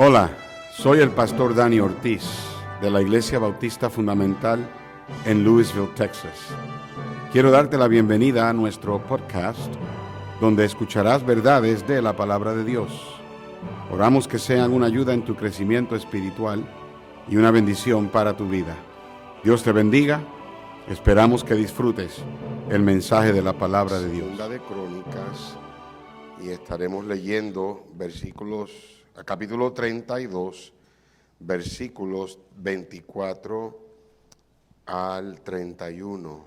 Hola, soy el pastor Dani Ortiz de la Iglesia Bautista Fundamental en Lewisville, Texas. Quiero darte la bienvenida a nuestro podcast, donde escucharás verdades de la palabra de Dios. Oramos que sean una ayuda en tu crecimiento espiritual y una bendición para tu vida. Dios te bendiga. Esperamos que disfrutes el mensaje de la palabra de Dios. Segunda de Crónicas, y estaremos leyendo capítulo 32, versículos 24 al 31.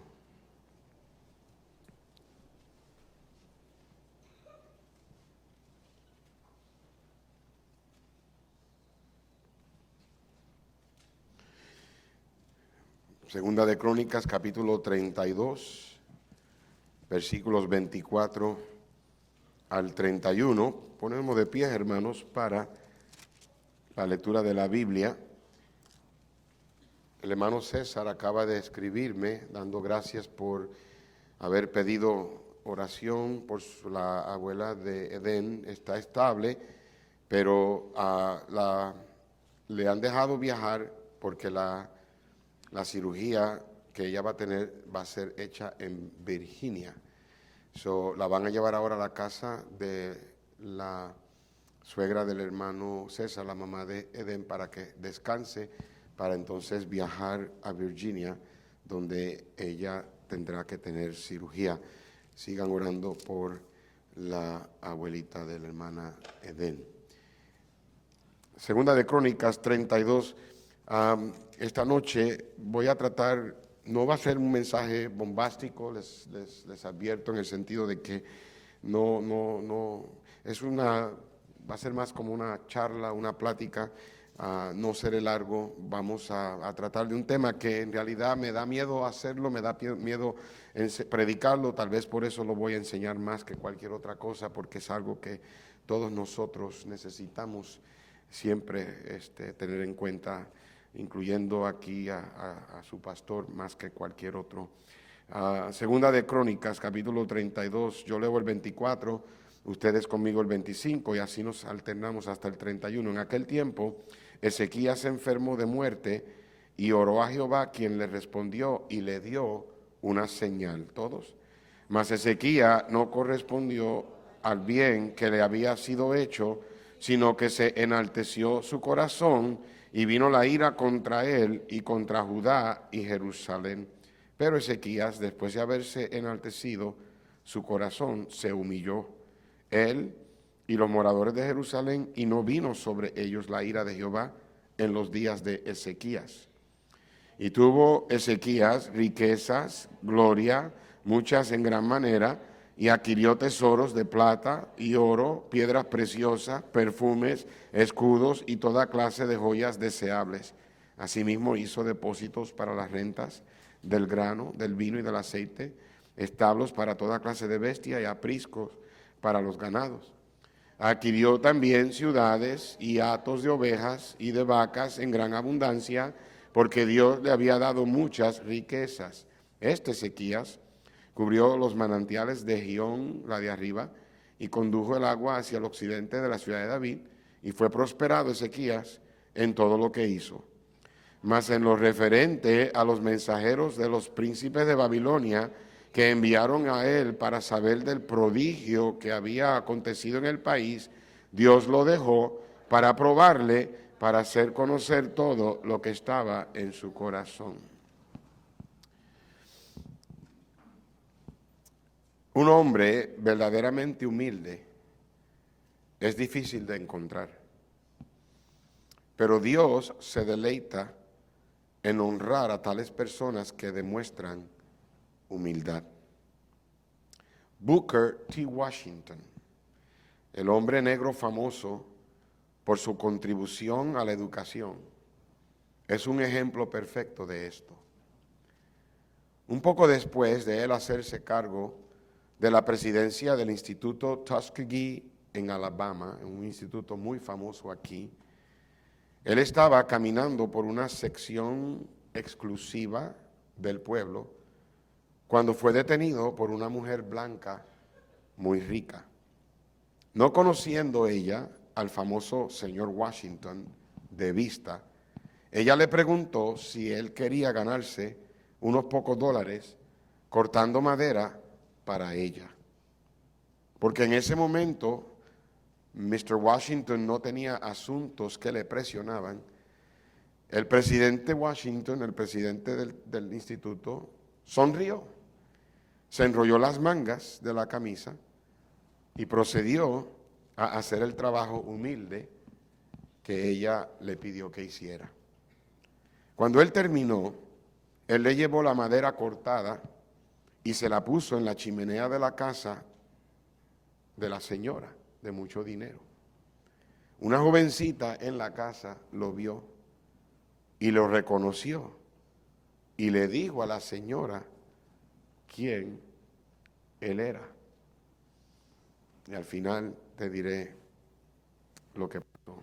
Segunda de Crónicas, capítulo 32, versículos 24 al 31. Ponemos de pie, hermanos, para la lectura de la Biblia. El hermano César acaba de escribirme dando gracias por haber pedido oración por la abuela de Edén. Está estable, pero le han dejado viajar porque la cirugía que ella va a tener va a ser hecha en Virginia. La van a llevar ahora a la casa de la suegra del hermano César, la mamá de Edén, para que descanse, para entonces viajar a Virginia, donde ella tendrá que tener cirugía. Sigan orando por la abuelita de la hermana Edén. Segunda de Crónicas 32. Esta noche voy a tratar, no va a ser un mensaje bombástico, les advierto, en el sentido de que va a ser más como una charla, una plática, no seré largo. Vamos a tratar de un tema que en realidad me da miedo hacerlo, me da miedo predicarlo, tal vez por eso lo voy a enseñar más que cualquier otra cosa, porque es algo que todos nosotros necesitamos siempre tener en cuenta, incluyendo aquí a su pastor más que cualquier otro. Segunda de Crónicas, capítulo 32, yo leo el 24, ustedes conmigo el 25 y así nos alternamos hasta el 31. En aquel tiempo, Ezequías se enfermó de muerte y oró a Jehová, quien le respondió y le dio una señal. ¿Todos? Mas Ezequías no correspondió al bien que le había sido hecho, sino que se enalteció su corazón y vino la ira contra él y contra Judá y Jerusalén. Pero Ezequías, después de haberse enaltecido su corazón, se humilló él y los moradores de Jerusalén, y no vino sobre ellos la ira de Jehová en los días de Ezequías. Y tuvo Ezequías riquezas, gloria, muchas en gran manera, y adquirió tesoros de plata y oro, piedras preciosas, perfumes, escudos y toda clase de joyas deseables. Asimismo hizo depósitos para las rentas del grano, del vino y del aceite, establos para toda clase de bestia y apriscos para los ganados. Adquirió también ciudades y hatos de ovejas y de vacas en gran abundancia, porque Dios le había dado muchas riquezas. Ezequías cubrió los manantiales de Gihón, la de arriba, y condujo el agua hacia el occidente de la ciudad de David, y fue prosperado Ezequías en todo lo que hizo. Mas en lo referente a los mensajeros de los príncipes de Babilonia, que enviaron a él para saber del prodigio que había acontecido en el país, Dios lo dejó para probarle, para hacer conocer todo lo que estaba en su corazón. Un hombre verdaderamente humilde es difícil de encontrar, pero Dios se deleita en honrar a tales personas que demuestran humildad. Booker T. Washington, el hombre negro famoso por su contribución a la educación, es un ejemplo perfecto de esto. Un poco después de él hacerse cargo de la presidencia del Instituto Tuskegee en Alabama, un instituto muy famoso aquí, él estaba caminando por una sección exclusiva del pueblo cuando fue detenido por una mujer blanca muy rica. No conociendo ella al famoso señor Washington de vista, ella le preguntó si él quería ganarse unos pocos dólares cortando madera para ella. Porque en ese momento Mr. Washington no tenía asuntos que le presionaban. El presidente Washington, el presidente del instituto, sonrió, se enrolló las mangas de la camisa y procedió a hacer el trabajo humilde que ella le pidió que hiciera. Cuando él terminó, él le llevó la madera cortada y se la puso en la chimenea de la casa de la señora de mucho dinero. Una jovencita en la casa lo vio y lo reconoció y le dijo a la señora quién él era. Y al final te diré lo que pasó.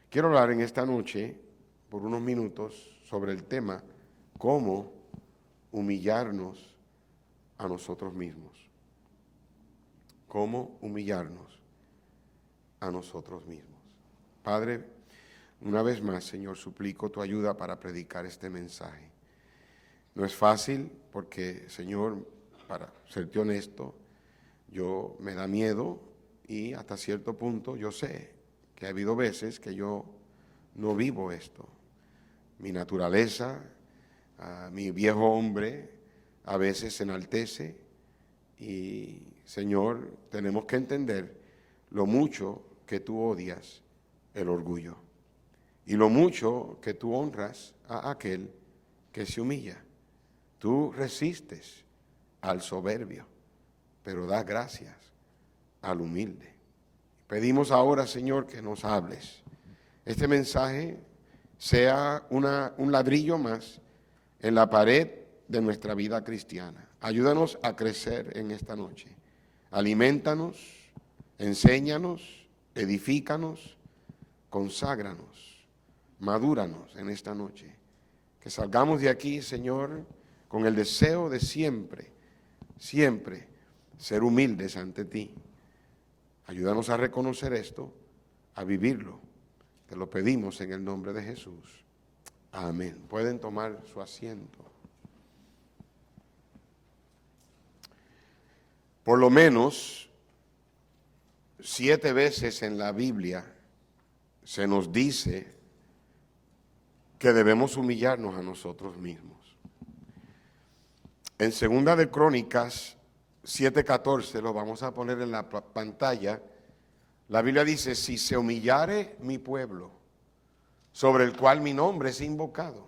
Quiero hablar en esta noche por unos minutos sobre el tema cómo humillarnos a nosotros mismos. Cómo humillarnos a nosotros mismos. Padre, una vez más, Señor, suplico tu ayuda para predicar este mensaje. No es fácil porque, Señor, para serte honesto, yo me da miedo y hasta cierto punto yo sé que ha habido veces que yo no vivo esto. Mi naturaleza, mi viejo hombre, a veces se enaltece y, Señor, tenemos que entender lo mucho que tú odias el orgullo y lo mucho que tú honras a aquel que se humilla. Tú resistes al soberbio, pero das gracias al humilde. Pedimos ahora, Señor, que nos hables. Este mensaje sea un ladrillo más en la pared de nuestra vida cristiana. Ayúdanos a crecer en esta noche. Aliméntanos, enséñanos, edifícanos, conságranos, madúranos en esta noche. Que salgamos de aquí, Señor, con el deseo de siempre, siempre ser humildes ante ti. Ayúdanos a reconocer esto, a vivirlo. Te lo pedimos en el nombre de Jesús. Amén. Pueden tomar su asiento. Por lo menos 7 veces en la Biblia se nos dice que debemos humillarnos a nosotros mismos. En 2 de Crónicas 7:14, lo vamos a poner en la pantalla, la Biblia dice, si se humillare mi pueblo, sobre el cual mi nombre es invocado,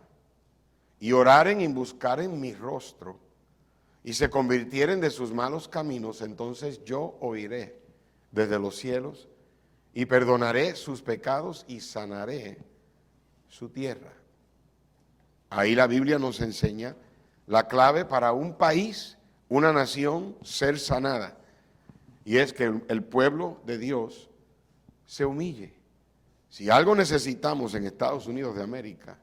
y oraren y buscaren mi rostro, y se convirtieren de sus malos caminos, entonces yo oiré desde los cielos, y perdonaré sus pecados y sanaré su tierra. Ahí la Biblia nos enseña la clave para un país, una nación, ser sanada. Y es que el pueblo de Dios se humille. Si algo necesitamos en Estados Unidos de América,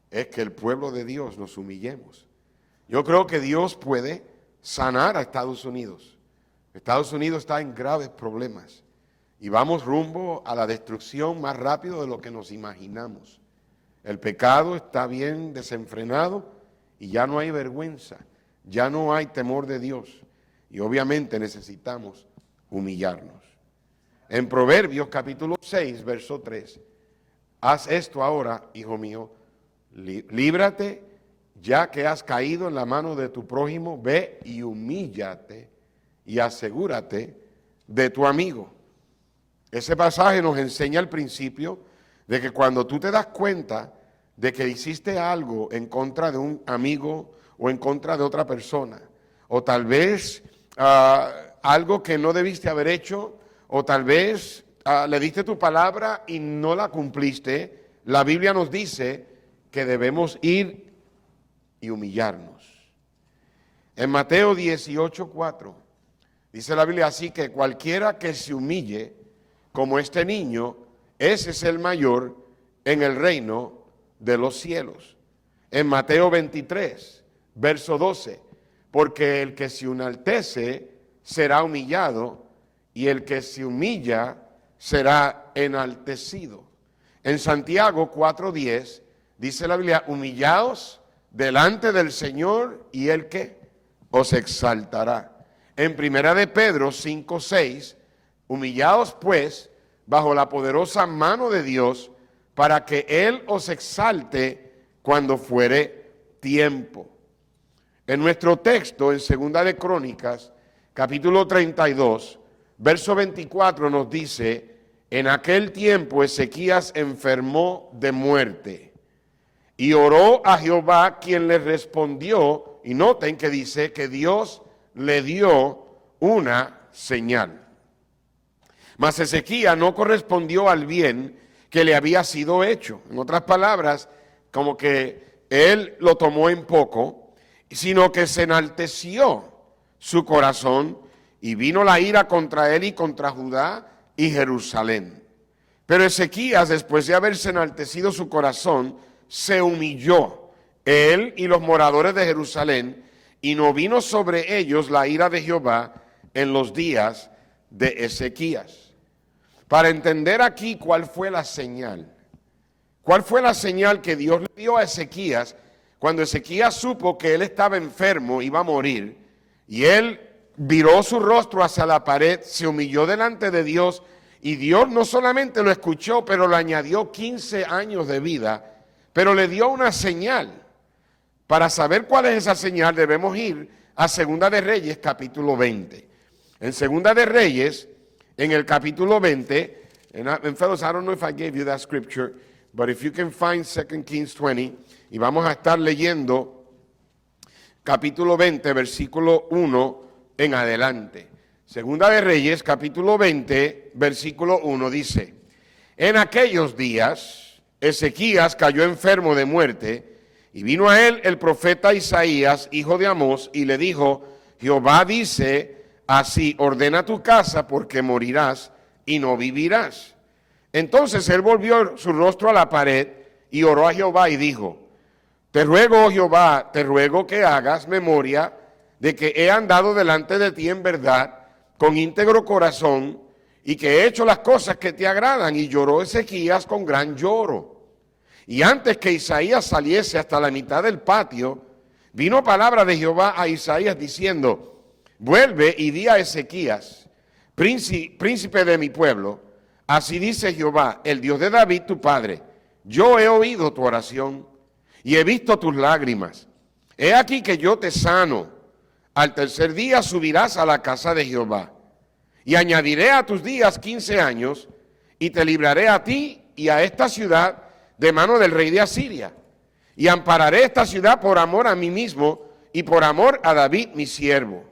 es que el pueblo de Dios nos humillemos. Yo creo que Dios puede sanar a Estados Unidos. Estados Unidos está en graves problemas y vamos rumbo a la destrucción más rápido de lo que nos imaginamos. El pecado está bien desenfrenado y ya no hay vergüenza, ya no hay temor de Dios y obviamente necesitamos humillarnos. En Proverbios capítulo 6, verso 3, haz esto ahora, hijo mío, líbrate, ya que has caído en la mano de tu prójimo, ve y humíllate y asegúrate de tu amigo. Ese pasaje nos enseña el principio de que cuando tú te das cuenta de que hiciste algo en contra de un amigo o en contra de otra persona, o tal vez algo que no debiste haber hecho, o tal vez le diste tu palabra y no la cumpliste, la Biblia nos dice que debemos ir y humillarnos. En Mateo 18:4 dice la Biblia así que cualquiera que se humille como este niño, ese es el mayor en el reino de los cielos. En Mateo 23, verso 12, porque el que se enaltece será humillado y el que se humilla será enaltecido. En Santiago 4:10 dice la Biblia, humillaos delante del Señor y Él que os exaltará. En Primera de Pedro 5:6, humillaos pues bajo la poderosa mano de Dios para que Él os exalte cuando fuere tiempo. En nuestro texto, en Segunda de Crónicas, capítulo 32, verso 24 nos dice, en aquel tiempo Ezequías enfermó de muerte y oró a Jehová, quien le respondió, y noten que dice que Dios le dio una señal. Mas Ezequías no correspondió al bien que le había sido hecho. En otras palabras, como que él lo tomó en poco, sino que se enalteció su corazón y vino la ira contra él y contra Judá y Jerusalén. Pero Ezequías, después de haberse enaltecido su corazón, se humilló, él y los moradores de Jerusalén, y no vino sobre ellos la ira de Jehová en los días de Ezequías. Para entender aquí cuál fue la señal que Dios le dio a Ezequías cuando Ezequías supo que él estaba enfermo, iba a morir, y él viró su rostro hacia la pared, se humilló delante de Dios, y Dios no solamente lo escuchó, pero le añadió 15 años de vida, pero le dio una señal. Para saber cuál es esa señal debemos ir a Segunda de Reyes, capítulo 20. En Segunda de Reyes, en el capítulo 20, and fellows, I don't know if I gave you that scripture, but if you can find 2 Kings 20, y vamos a estar leyendo capítulo 20, versículo 1 en adelante. Segunda de Reyes, capítulo 20, versículo 1 dice, en aquellos días Ezequías cayó enfermo de muerte, y vino a él el profeta Isaías, hijo de Amós, y le dijo, Jehová dice, así ordena tu casa porque morirás y no vivirás. Entonces él volvió su rostro a la pared y oró a Jehová y dijo, te ruego, Jehová, te ruego que hagas memoria de que he andado delante de ti en verdad, con íntegro corazón, y que he hecho las cosas que te agradan. Y lloró Ezequías con gran lloro. Y antes que Isaías saliese hasta la mitad del patio, vino palabra de Jehová a Isaías diciendo, vuelve y di a Ezequías, príncipe de mi pueblo, así dice Jehová, el Dios de David tu padre, yo he oído tu oración y he visto tus lágrimas. He aquí que yo te sano. Al tercer día subirás a la casa de Jehová. Y añadiré a tus días 15 años, y te libraré a ti y a esta ciudad de mano del rey de Asiria. Y ampararé esta ciudad por amor a mí mismo y por amor a David mi siervo.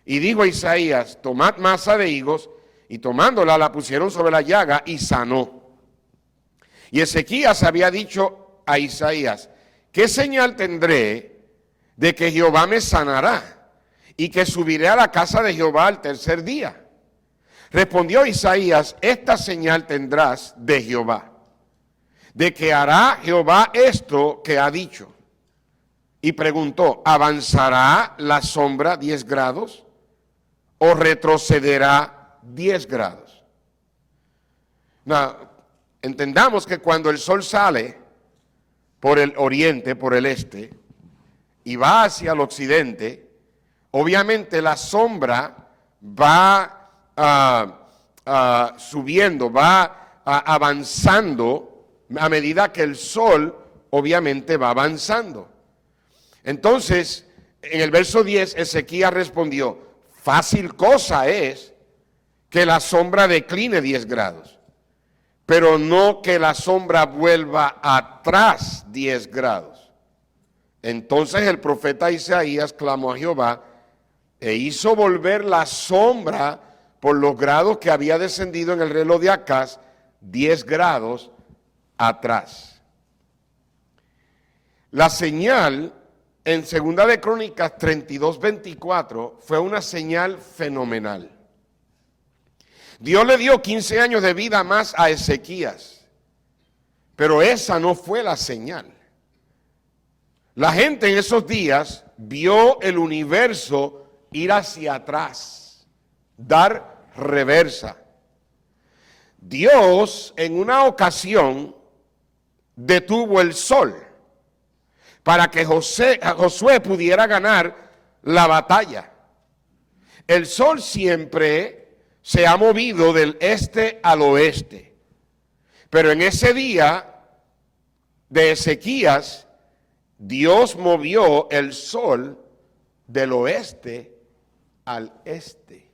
Y dijo Isaías, tomad masa de higos, y tomándola la pusieron sobre la llaga y sanó. Y Ezequías había dicho a Isaías, ¿qué señal tendré de que Jehová me sanará y que subiré a la casa de Jehová al tercer día? Respondió Isaías, esta señal tendrás de Jehová, de que hará Jehová esto que ha dicho. Y preguntó, ¿avanzará la sombra 10 grados o retrocederá 10 grados? Now, entendamos que cuando el sol sale por el oriente, por el este, y va hacia el occidente, obviamente la sombra va subiendo, va avanzando a medida que el sol obviamente va avanzando. Entonces, en el verso 10, Ezequías respondió, fácil cosa es que la sombra decline 10 grados, pero no que la sombra vuelva atrás 10 grados. Entonces el profeta Isaías clamó a Jehová e hizo volver la sombra por los grados que había descendido en el reloj de Acaz 10 grados atrás. La señal en Segunda de Crónicas 32:24 fue una señal fenomenal. Dios le dio 15 años de vida más a Ezequías, pero esa no fue la señal. La gente en esos días vio el universo ir hacia atrás, dar reversa. Dios en una ocasión detuvo el sol para que Josué pudiera ganar la batalla. El sol siempre se ha movido del este al oeste, pero en ese día de Ezequías, Dios movió el sol del oeste al este,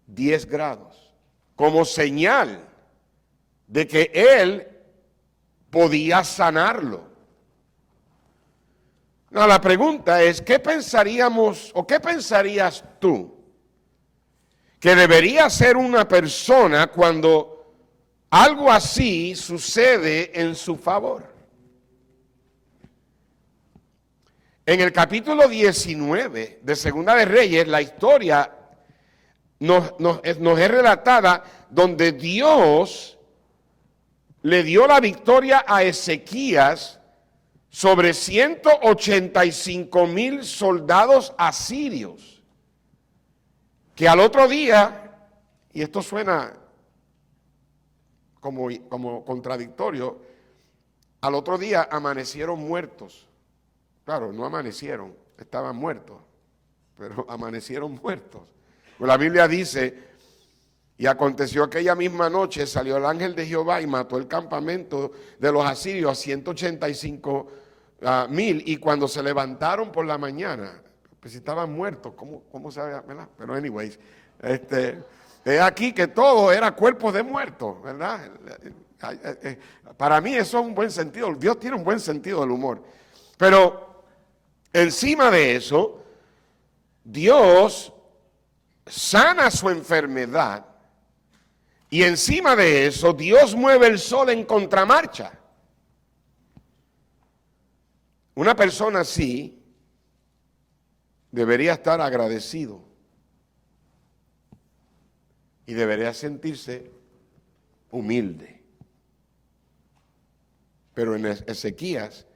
10 grados, como señal de que Él podía sanarlo. No, la pregunta es, ¿qué pensaríamos o qué pensarías tú que debería hacer una persona cuando algo así sucede en su favor? En el capítulo 19 de Segunda de Reyes, la historia nos es relatada donde Dios le dio la victoria a Ezequías sobre 185,000 soldados asirios, que al otro día, y esto suena como contradictorio, al otro día amanecieron muertos. Claro, no amanecieron, estaban muertos, pero amanecieron muertos. Pues la Biblia dice, y aconteció aquella misma noche, salió el ángel de Jehová y mató el campamento de los asirios a 185,000, y cuando se levantaron por la mañana, pues si estaban muertos, ¿cómo se había, verdad? Pero anyways, es aquí que todo era cuerpos de muertos, ¿verdad? Para mí eso es un buen sentido, Dios tiene un buen sentido del humor, pero encima de eso, Dios sana su enfermedad y encima de eso, Dios mueve el sol en contramarcha. Una persona así debería estar agradecido y debería sentirse humilde. Pero en Ezequías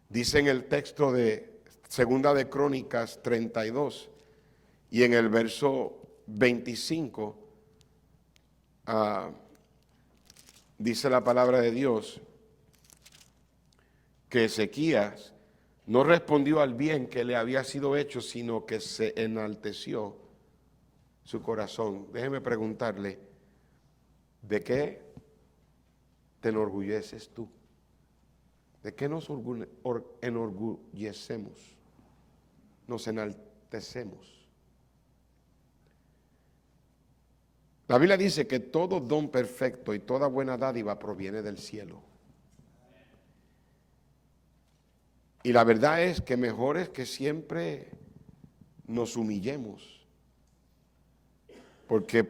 dice en el texto de Segunda de Crónicas 32 y en el verso 25, dice la palabra de Dios que Ezequías no respondió al bien que le había sido hecho, sino que se enalteció su corazón. Déjeme preguntarle, ¿de qué te enorgulleces tú? ¿De qué nos enorgullecemos? Nos enaltecemos. La Biblia dice que todo don perfecto y toda buena dádiva proviene del cielo. Y la verdad es que mejor es que siempre nos humillemos, porque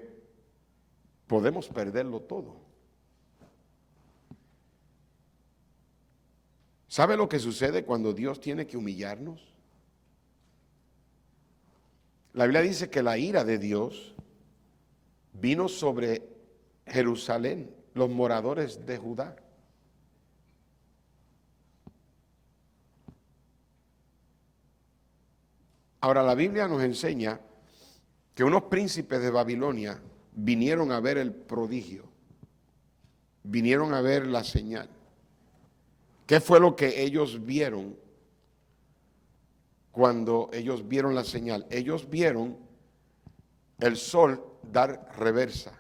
podemos perderlo todo. ¿Sabe lo que sucede cuando Dios tiene que humillarnos? La Biblia dice que la ira de Dios vino sobre Jerusalén, los moradores de Judá. Ahora la Biblia nos enseña que unos príncipes de Babilonia vinieron a ver el prodigio, vinieron a ver la señal. ¿Qué fue lo que ellos vieron cuando ellos vieron la señal? Ellos vieron el sol dar reversa.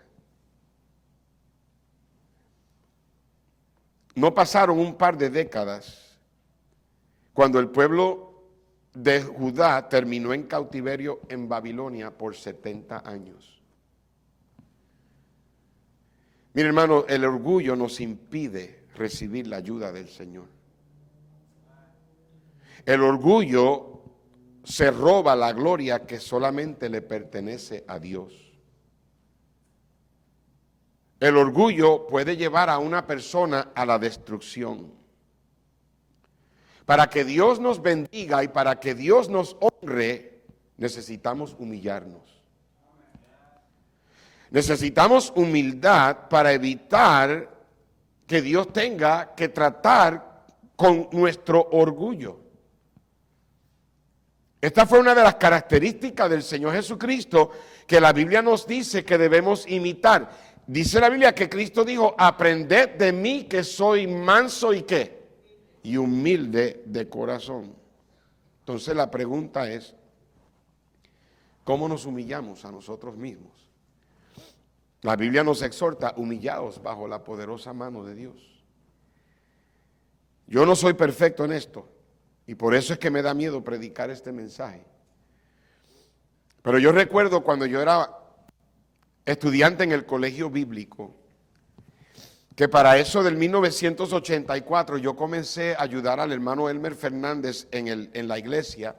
No pasaron un par de décadas cuando el pueblo de Judá terminó en cautiverio en Babilonia por 70 años. Mire, hermano, el orgullo nos impide recibir la ayuda del Señor. El orgullo se roba la gloria que solamente le pertenece a Dios. El orgullo puede llevar a una persona a la destrucción. Para que Dios nos bendiga y para que Dios nos honre, necesitamos humillarnos. Necesitamos humildad para evitar que Dios tenga que tratar con nuestro orgullo. Esta fue una de las características del Señor Jesucristo que la Biblia nos dice que debemos imitar. Dice la Biblia que Cristo dijo, aprended de mí que soy manso y ¿qué? Y humilde de corazón. Entonces la pregunta es, ¿cómo nos humillamos a nosotros mismos? La Biblia nos exhorta, humillaos bajo la poderosa mano de Dios. Yo no soy perfecto en esto y por eso es que me da miedo predicar este mensaje. Pero yo recuerdo cuando yo era estudiante en el colegio bíblico, que para eso del 1984 yo comencé a ayudar al hermano Elmer Fernández en la iglesia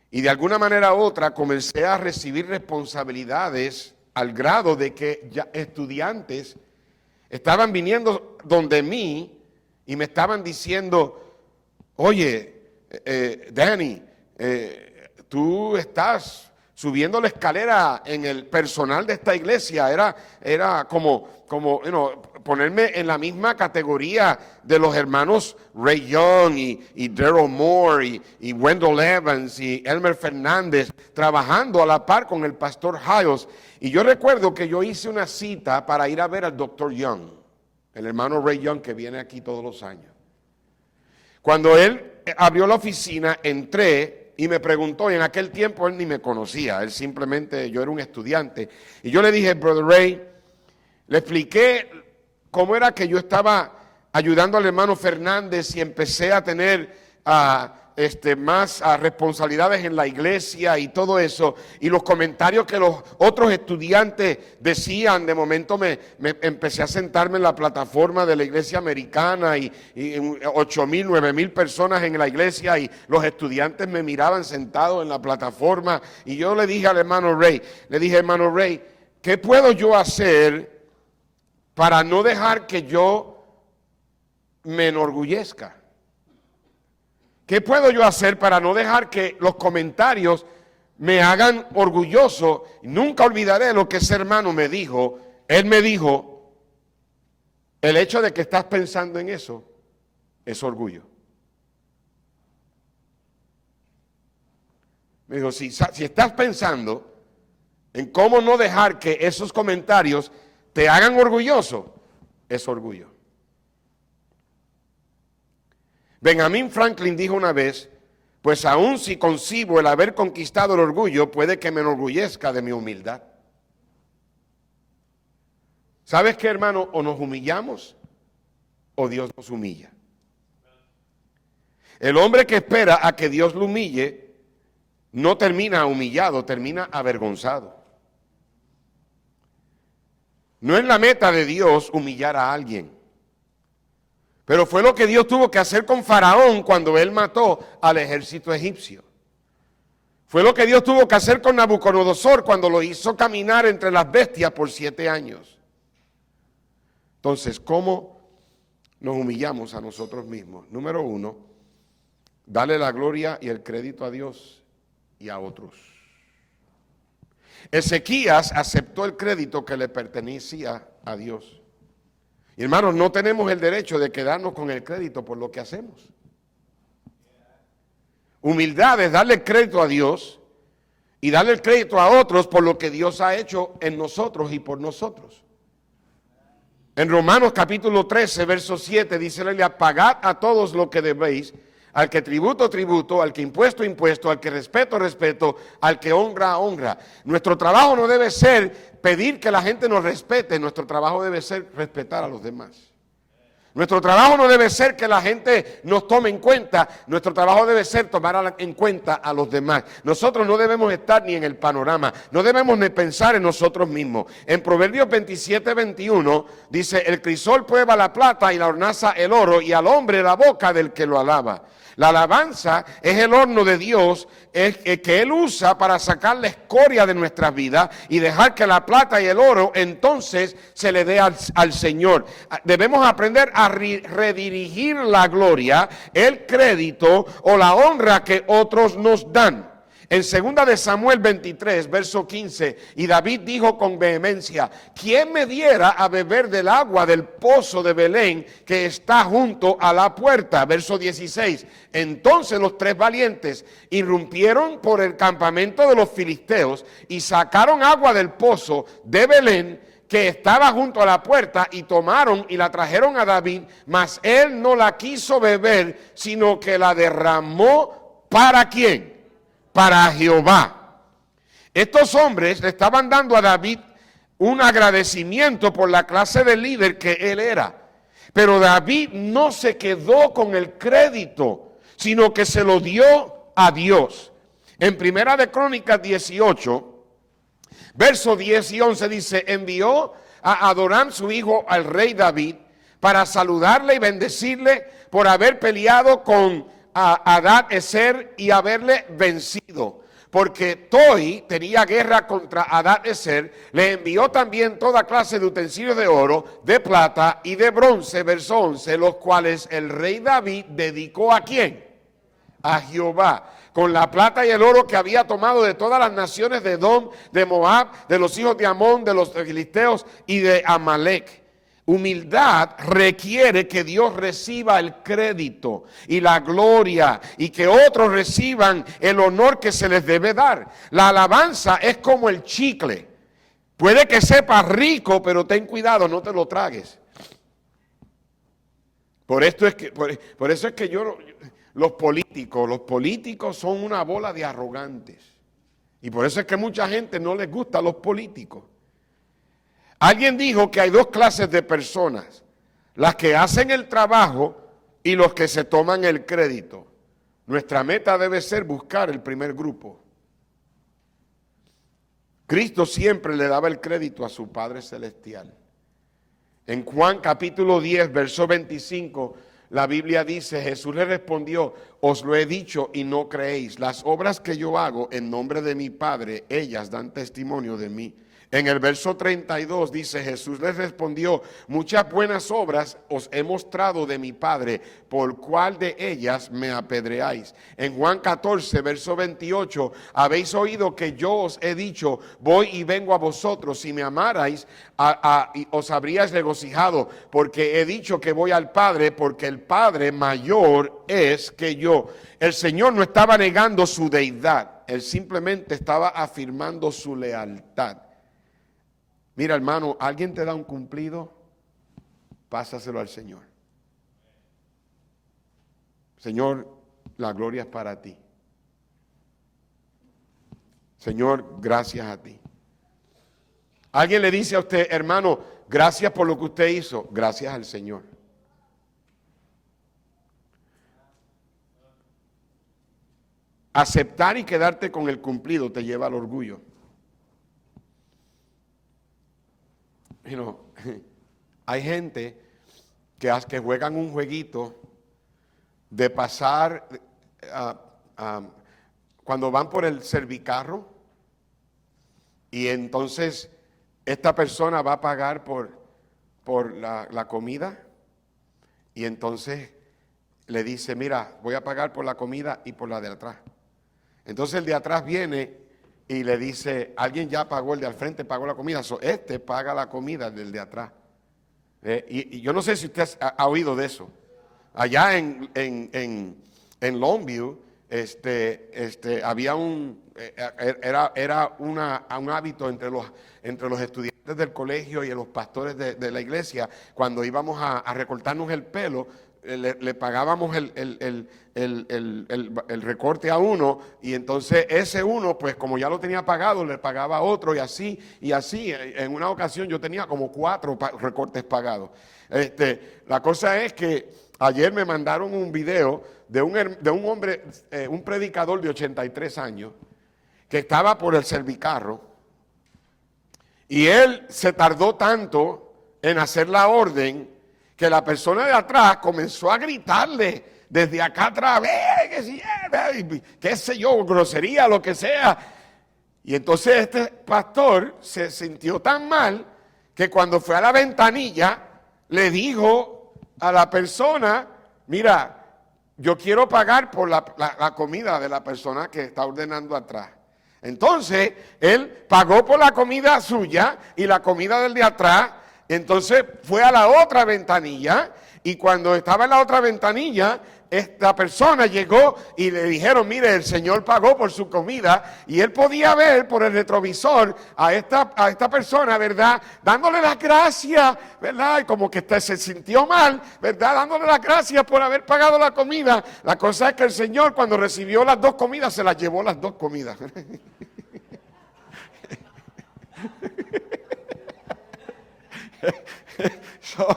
y de alguna manera u otra comencé a recibir responsabilidades al grado de que ya estudiantes estaban viniendo donde mí y me estaban diciendo, oye, Danny, tú estás subiendo la escalera en el personal de esta iglesia. Era como ponerme en la misma categoría de los hermanos Ray Young y Daryl Moore y Wendell Evans y Elmer Fernández, trabajando a la par con el pastor Hiles. Y yo recuerdo que yo hice una cita para ir a ver al doctor Young, el hermano Ray Young que viene aquí todos los años. Cuando él abrió la oficina, entré y me preguntó, y en aquel tiempo él ni me conocía, él simplemente, yo era un estudiante. Y yo le dije, Brother Ray, le expliqué cómo era que yo estaba ayudando al hermano Fernández y empecé a tener más responsabilidades en la iglesia y todo eso, y los comentarios que los otros estudiantes decían. De momento me empecé a sentarme en la plataforma de la iglesia americana y 8,000, 9,000 personas en la iglesia, y los estudiantes me miraban sentado en la plataforma. Y yo le dije al hermano Ray, hermano Ray, ¿qué puedo yo hacer para no dejar que yo me enorgullezca? ¿Qué puedo yo hacer para no dejar que los comentarios me hagan orgulloso? Nunca olvidaré lo que ese hermano me dijo. Él me dijo, el hecho de que estás pensando en eso es orgullo. Me dijo, si estás pensando en cómo no dejar que esos comentarios te hagan orgulloso, es orgullo. Benjamin Franklin dijo una vez, pues aún si concibo el haber conquistado el orgullo, puede que me enorgullezca de mi humildad. ¿Sabes qué, hermano? O nos humillamos o Dios nos humilla. El hombre que espera a que Dios lo humille no termina humillado, termina avergonzado. No es la meta de Dios humillar a alguien. Pero fue lo que Dios tuvo que hacer con Faraón cuando él mató al ejército egipcio. Fue lo que Dios tuvo que hacer con Nabucodonosor cuando lo hizo caminar entre las bestias por 7 años. Entonces, ¿cómo nos humillamos a nosotros mismos? Número 1, dale la gloria y el crédito a Dios y a otros. Ezequías aceptó el crédito que le pertenecía a Dios. Y hermanos, no tenemos el derecho de quedarnos con el crédito por lo que hacemos. Humildad es darle crédito a Dios y darle el crédito a otros por lo que Dios ha hecho en nosotros y por nosotros. En Romanos capítulo 13, verso 7 dice la Biblia, pagad a todos lo que debéis, al que tributo, tributo, al que impuesto, impuesto, al que respeto, respeto, al que honra, honra. Nuestro trabajo no debe ser pedir que la gente nos respete, nuestro trabajo debe ser respetar a los demás. Nuestro trabajo no debe ser que la gente nos tome en cuenta, nuestro trabajo debe ser tomar en cuenta a los demás. Nosotros no debemos estar ni en el panorama, no debemos ni pensar en nosotros mismos. En Proverbios 27, 21 dice, el crisol prueba la plata y la hornaza el oro, y al hombre la boca del que lo alaba. La alabanza es el horno de Dios que Él usa para sacar la escoria de nuestras vidas y dejar que la plata y el oro entonces se le dé al Señor. Debemos aprender a redirigir la gloria, el crédito o la honra que otros nos dan. En 2 de Samuel 23, verso 15, y David dijo con vehemencia: ¿quién me diera a beber del agua del pozo de Belén que está junto a la puerta? Verso 16, entonces los 3 valientes irrumpieron por el campamento de los filisteos y sacaron agua del pozo de Belén que estaba junto a la puerta, y tomaron y la trajeron a David, mas él no la quiso beber, sino que la derramó. ¿Para quién? Para Jehová. Estos hombres le estaban dando a David un agradecimiento por la clase de líder que él era. Pero David no se quedó con el crédito, sino que se lo dio a Dios. En Primera de Crónicas 18, versos 10 y 11 dice: envió a Adoram su hijo al rey David para saludarle y bendecirle por haber peleado con Hadad-ezer y haberle vencido. Porque Toi tenía guerra contra Hadad-ezer, le envió también toda clase de utensilios de oro, de plata y de bronce, verso 11, los cuales el rey David dedicó ¿a quién? A Jehová, con la plata y el oro que había tomado de todas las naciones de Edom, de Moab, de los hijos de Amón, de los filisteos y de Amalek. Humildad requiere que Dios reciba el crédito y la gloria, y que otros reciban el honor que se les debe dar. La alabanza es como el chicle. Puede que sepa rico, pero ten cuidado, no te lo tragues. Por eso es que los políticos son una bola de arrogantes. Y por eso es que mucha gente no les gusta a los políticos. Alguien dijo que hay 2 clases de personas: las que hacen el trabajo y los que se toman el crédito. Nuestra meta debe ser buscar el primer grupo. Cristo siempre le daba el crédito a su Padre Celestial. En Juan capítulo 10, verso 25, la Biblia dice: Jesús le respondió: os lo he dicho y no creéis. Las obras que yo hago en nombre de mi Padre, ellas dan testimonio de mí. En el verso 32 dice: Jesús les respondió: muchas buenas obras os he mostrado de mi Padre, ¿por cuál de ellas me apedreáis? En Juan 14, verso 28, habéis oído que yo os he dicho: voy y vengo a vosotros. Si me amarais, os habríais regocijado, porque he dicho que voy al Padre, porque el Padre mayor es que yo. El Señor no estaba negando su deidad, Él simplemente estaba afirmando su lealtad. Mira, hermano, alguien te da un cumplido, pásaselo al Señor. Señor, la gloria es para ti. Señor, gracias a ti. Alguien le dice a usted: hermano, gracias por lo que usted hizo. Gracias al Señor. Aceptar y quedarte con el cumplido te lleva al orgullo. Hay gente que juegan un jueguito de pasar cuando van por el servicarro, y entonces esta persona va a pagar por la comida, y entonces le dice: mira, voy a pagar por la comida y por la de atrás. Entonces el de atrás viene y le dice: alguien ya pagó, el de al frente pagó la comida, este paga la comida del de atrás. Y yo no sé si usted ha oído de eso. Allá en Longview, había era un hábito entre los estudiantes del colegio y los pastores de la iglesia. Cuando íbamos a recortarnos el pelo, le pagábamos el recorte a uno, y entonces ese uno, pues como ya lo tenía pagado, le pagaba a otro, y así. En una ocasión yo tenía como 4 recortes pagados. La cosa es que ayer me mandaron un video de un hombre, un predicador de 83 años, que estaba por el servicarro, y él se tardó tanto en hacer la orden que la persona de atrás comenzó a gritarle desde acá atrás: qué sé yo, grosería, lo que sea. Y entonces este pastor se sintió tan mal que cuando fue a la ventanilla le dijo a la persona: mira, yo quiero pagar por la comida de la persona que está ordenando atrás. Entonces, él pagó por la comida suya y la comida del de atrás. Entonces fue a la otra ventanilla, y cuando estaba en la otra ventanilla, esta persona llegó y le dijeron, mire, el Señor pagó por su comida, y él podía ver por el retrovisor a esta persona, ¿verdad? Dándole las gracias, ¿verdad? Y como que se sintió mal, ¿verdad? Dándole las gracias por haber pagado la comida. La cosa es que el Señor, cuando recibió las dos comidas, se las llevó las dos comidas. So,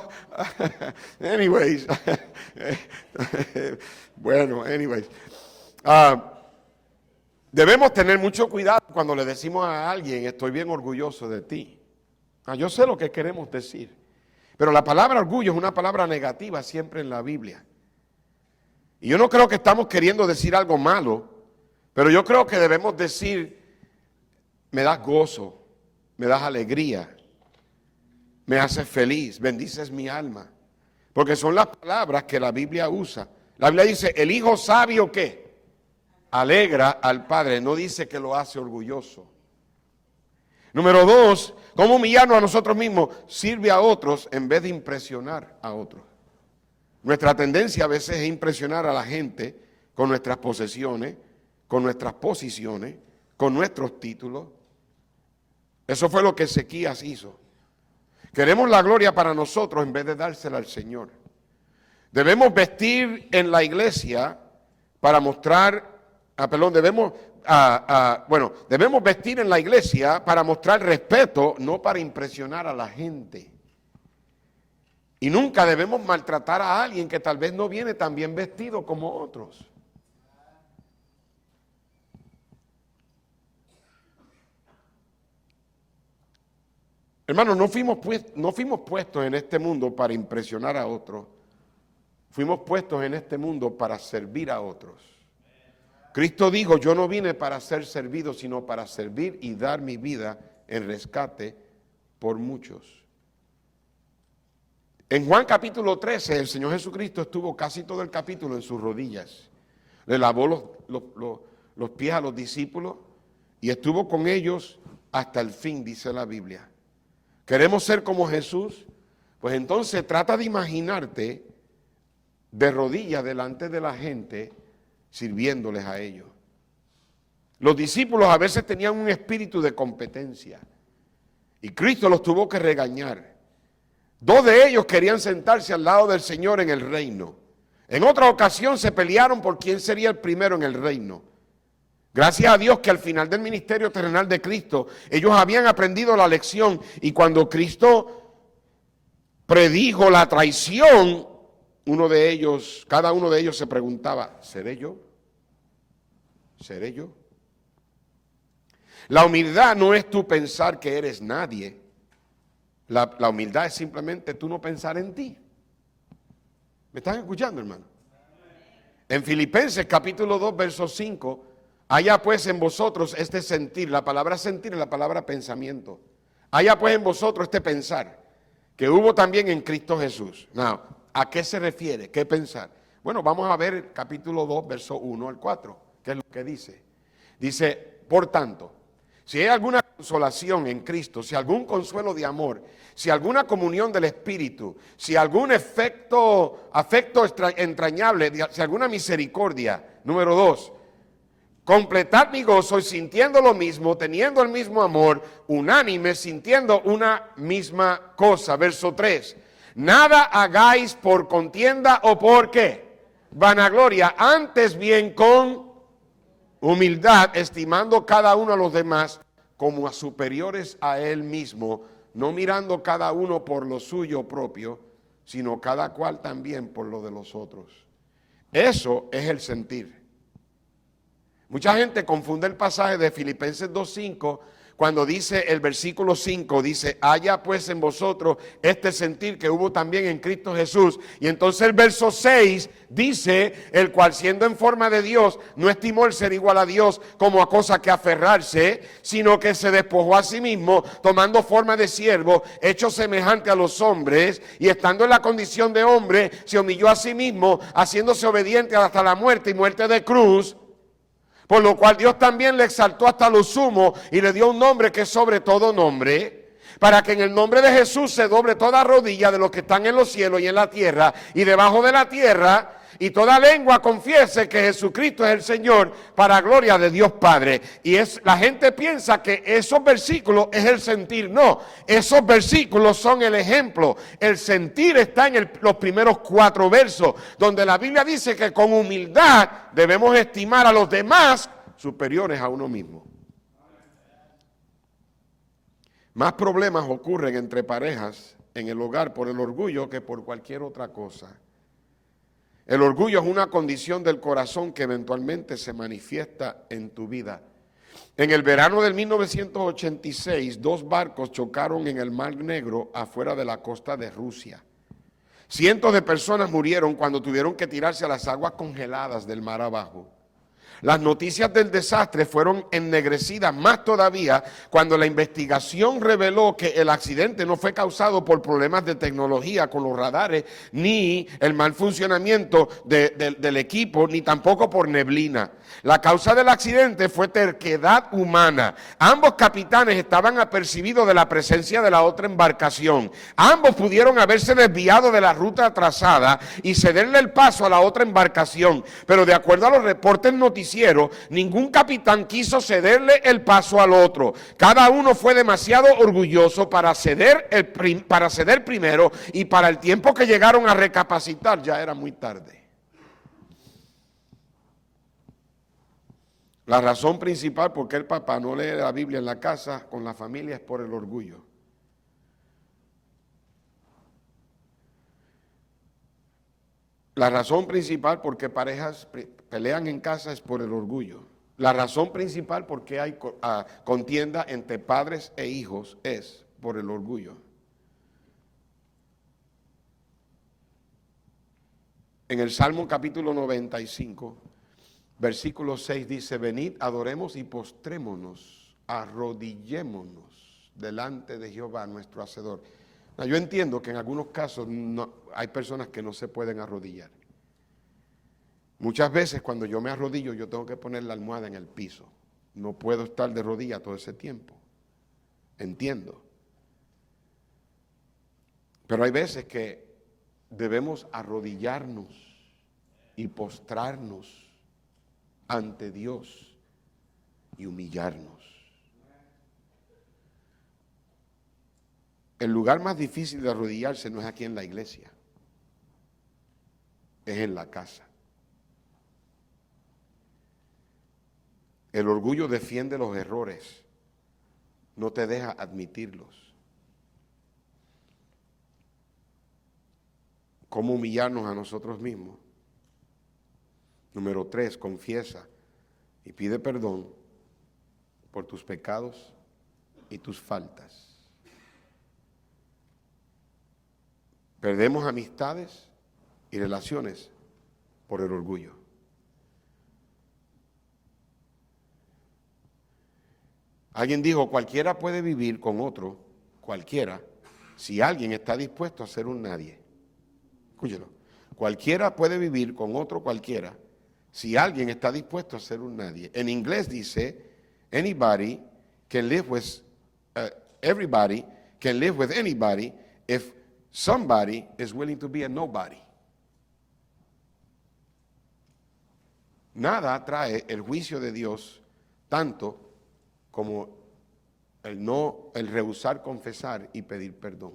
anyways, bueno, anyways, debemos tener mucho cuidado cuando le decimos a alguien, estoy bien orgulloso de ti. Yo sé lo que queremos decir, pero la palabra orgullo es una palabra negativa siempre en la Biblia. Y yo no creo que estamos queriendo decir algo malo, pero yo creo que debemos decir, me das gozo, me das alegría, me haces feliz, bendices mi alma. Porque son las palabras que la Biblia usa. La Biblia dice, el hijo sabio, ¿qué? Alegra al padre, no dice que lo hace orgulloso. Número 2, ¿cómo humillarnos a nosotros mismos? Sirve a otros en vez de impresionar a otros. Nuestra tendencia a veces es impresionar a la gente con nuestras posesiones, con nuestras posiciones, con nuestros títulos. Eso fue lo que Ezequías hizo. Queremos la gloria para nosotros en vez de dársela al Señor. Debemos vestir en la iglesia para mostrar, debemos vestir en la iglesia para mostrar respeto, no para impresionar a la gente. Y nunca debemos maltratar a alguien que tal vez no viene tan bien vestido como otros. Hermanos, no fuimos puestos en este mundo para impresionar a otros. Fuimos puestos en este mundo para servir a otros. Cristo dijo, yo no vine para ser servido, sino para servir y dar mi vida en rescate por muchos. En Juan capítulo 13, el Señor Jesucristo estuvo casi todo el capítulo en sus rodillas. Le lavó los pies a los discípulos y estuvo con ellos hasta el fin, dice la Biblia. ¿Queremos ser como Jesús? Pues entonces trata de imaginarte de rodillas delante de la gente, sirviéndoles a ellos. Los discípulos a veces tenían un espíritu de competencia y Cristo los tuvo que regañar. 2 de ellos querían sentarse al lado del Señor en el reino. En otra ocasión se pelearon por quién sería el primero en el reino. Gracias a Dios que al final del ministerio terrenal de Cristo, ellos habían aprendido la lección, y cuando Cristo predijo la traición, cada uno de ellos se preguntaba, ¿seré yo? ¿Seré yo? La humildad no es tú pensar que eres nadie. La humildad es simplemente tú no pensar en ti. ¿Me están escuchando, hermano? En Filipenses capítulo 2, verso 5, haya pues en vosotros este sentir. La palabra sentir es la palabra pensamiento. Haya pues en vosotros este pensar, que hubo también en Cristo Jesús. Now, ¿a qué se refiere? ¿Qué pensar? Bueno, vamos a ver el capítulo 2, verso 1 al 4, que es lo que dice. Dice, por tanto, si hay alguna consolación en Cristo, si algún consuelo de amor, si alguna comunión del Espíritu, si algún afecto entrañable, si alguna misericordia. Número 2, completad mi gozo sintiendo lo mismo, teniendo el mismo amor, unánime, sintiendo una misma cosa. Verso 3, nada hagáis por contienda o por ¿qué? Vanagloria, antes bien con humildad, estimando cada uno a los demás como a superiores a él mismo, no mirando cada uno por lo suyo propio, sino cada cual también por lo de los otros. Eso es el sentir. Mucha gente confunde el pasaje de Filipenses 2:5 Cuando dice el versículo 5, dice, haya pues en vosotros este sentir que hubo también en Cristo Jesús. Y entonces el verso 6 dice, el cual siendo en forma de Dios, no estimó el ser igual a Dios como a cosa que aferrarse, sino que se despojó a sí mismo, tomando forma de siervo, hecho semejante a los hombres, y estando en la condición de hombre, se humilló a sí mismo, haciéndose obediente hasta la muerte y muerte de cruz. Por lo cual Dios también le exaltó hasta lo sumo y le dio un nombre que es sobre todo nombre, para que en el nombre de Jesús se doble toda rodilla de los que están en los cielos y en la tierra y debajo de la tierra, y toda lengua confiese que Jesucristo es el Señor, para gloria de Dios Padre. Y la gente piensa que esos versículos es el sentir. No, esos versículos son el ejemplo. El sentir está en los primeros 4 versos, donde la Biblia dice que con humildad debemos estimar a los demás superiores a uno mismo. Más problemas ocurren entre parejas en el hogar por el orgullo que por cualquier otra cosa. El orgullo es una condición del corazón que eventualmente se manifiesta en tu vida. En el verano del 1986, 2 barcos chocaron en el Mar Negro afuera de la costa de Rusia. Cientos de personas murieron cuando tuvieron que tirarse a las aguas congeladas del mar abajo. Las noticias del desastre fueron ennegrecidas más todavía cuando la investigación reveló que el accidente no fue causado por problemas de tecnología con los radares, ni el mal funcionamiento del equipo, ni tampoco por neblina. La causa del accidente fue terquedad humana. Ambos capitanes estaban apercibidos de la presencia de la otra embarcación. Ambos pudieron haberse desviado de la ruta trazada y cederle el paso a la otra embarcación, pero de acuerdo a los reportes noticieros, ningún capitán quiso cederle el paso al otro. Cada uno fue demasiado orgulloso para ceder primero, y para el tiempo que llegaron a recapacitar ya era muy tarde. La razón principal por qué el papá no lee la Biblia en la casa con la familia es por el orgullo. La razón principal por qué parejas pelean en casa es por el orgullo. La razón principal por qué hay contienda entre padres e hijos es por el orgullo. En el Salmo capítulo 95, versículo 6 dice, venid, adoremos y postrémonos, arrodillémonos delante de Jehová nuestro Hacedor. Yo entiendo que en algunos casos hay personas que no se pueden arrodillar. Muchas veces cuando yo me arrodillo yo tengo que poner la almohada en el piso. No puedo estar de rodilla todo ese tiempo. Entiendo. Pero hay veces que debemos arrodillarnos y postrarnos ante Dios y humillarnos. El lugar más difícil de arrodillarse no es aquí en la iglesia, es en la casa. El orgullo defiende los errores, no te deja admitirlos. ¿Cómo humillarnos a nosotros mismos? Número 3, confiesa y pide perdón por tus pecados y tus faltas. Perdemos amistades y relaciones por el orgullo. Alguien dijo, cualquiera puede vivir con otro, cualquiera, si alguien está dispuesto a ser un nadie. Escúchelo. Cualquiera puede vivir con otro cualquiera, si alguien está dispuesto a ser un nadie. En inglés dice, anybody can live with, everybody can live with anybody if somebody is willing to be a nobody. Nada trae el juicio de Dios tanto como el rehusar confesar y pedir perdón.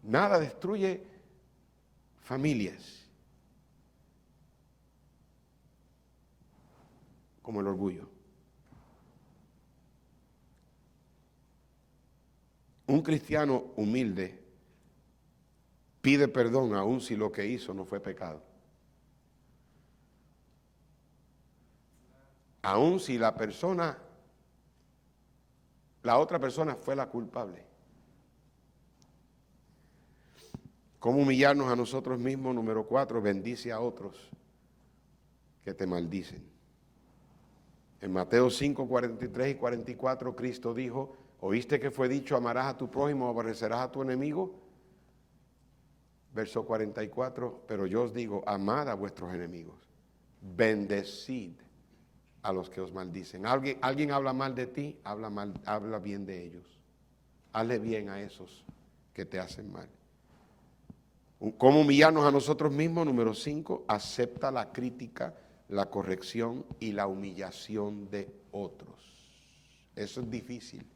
Nada destruye familias como el orgullo. Un cristiano humilde pide perdón aun si lo que hizo no fue pecado. Aun si la persona la otra persona fue la culpable. ¿Cómo humillarnos a nosotros mismos? Número 4, bendice a otros que te maldicen. En Mateo 5, 43 y 44, Cristo dijo, ¿oíste que fue dicho, amarás a tu prójimo, aborrecerás a tu enemigo? Verso 44, pero yo os digo, amad a vuestros enemigos, bendecid a los que os maldicen. ¿Alguien habla mal de ti? Habla bien de ellos. Hazle bien a esos que te hacen mal. ¿Cómo humillarnos a nosotros mismos? Número 5, acepta la crítica, la corrección y la humillación de otros. Eso es difícil.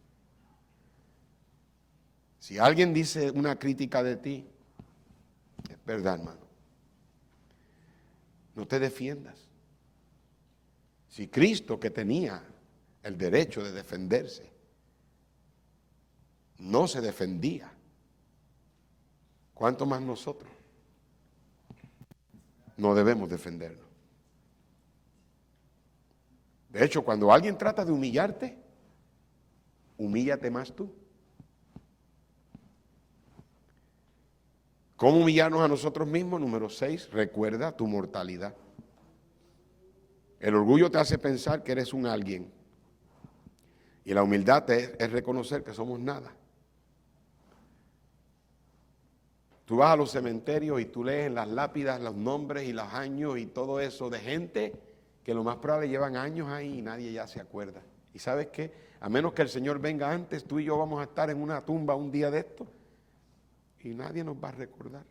Si alguien dice una crítica de ti, es verdad, hermano. No te defiendas. Si Cristo, que tenía el derecho de defenderse, no se defendía, ¿cuánto más nosotros? No debemos defendernos. De hecho, cuando alguien trata de humillarte, humíllate más tú. ¿Cómo humillarnos a nosotros mismos? Número 6, recuerda tu mortalidad. El orgullo te hace pensar que eres un alguien. Y la humildad es reconocer que somos nada. Tú vas a los cementerios y tú lees en las lápidas los nombres y los años y todo eso de gente que lo más probable llevan años ahí y nadie ya se acuerda. ¿Y sabes qué? A menos que el Señor venga antes, tú y yo vamos a estar en una tumba un día de esto y nadie nos va a recordar.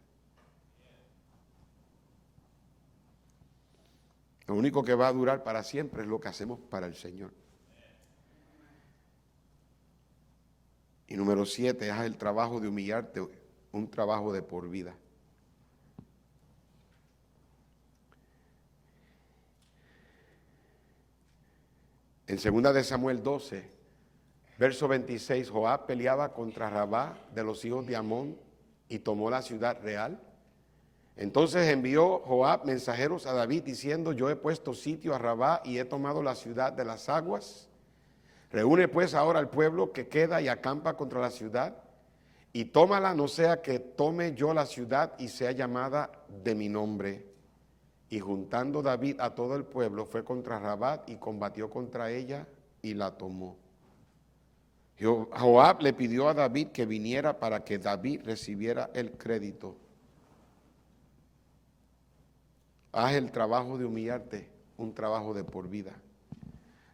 Lo único que va a durar para siempre es lo que hacemos para el Señor. Y número 7, haz el trabajo de humillarte, un trabajo de por vida. En 2 de Samuel 12, verso 26, Joab peleaba contra Rabá de los hijos de Amón y tomó la ciudad real. Entonces envió Joab mensajeros a David diciendo, yo he puesto sitio a Rabá y he tomado la ciudad de las aguas. Reúne pues ahora al pueblo que queda y acampa contra la ciudad y tómala, no sea que tome yo la ciudad y sea llamada de mi nombre. Y juntando David a todo el pueblo fue contra Rabá y combatió contra ella y la tomó. Joab le pidió a David que viniera para que David recibiera el crédito. Haz el trabajo de humillarte, un trabajo de por vida.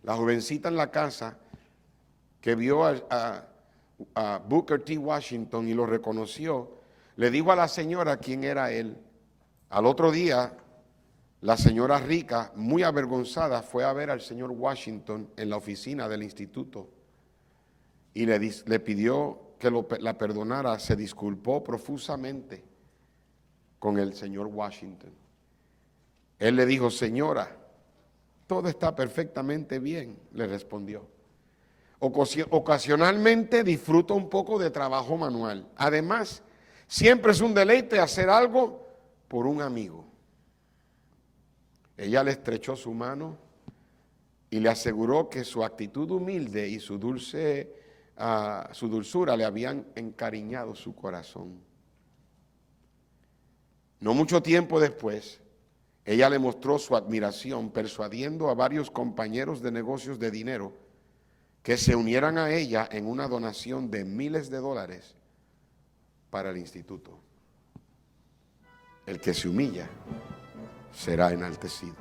La jovencita en la casa que vio a Booker T. Washington y lo reconoció, le dijo a la señora quién era él. Al otro día, la señora rica, muy avergonzada, fue a ver al señor Washington en la oficina del instituto y le pidió que la perdonara. Se disculpó profusamente con el señor Washington. Él le dijo, señora, todo está perfectamente bien, le respondió. Ocasionalmente disfruto un poco de trabajo manual. Además, siempre es un deleite hacer algo por un amigo. Ella le estrechó su mano y le aseguró que su actitud humilde y su dulzura le habían encariñado su corazón. No mucho tiempo después, ella le mostró su admiración, persuadiendo a varios compañeros de negocios de dinero que se unieran a ella en una donación de miles de dólares para el instituto. El que se humilla será enaltecido.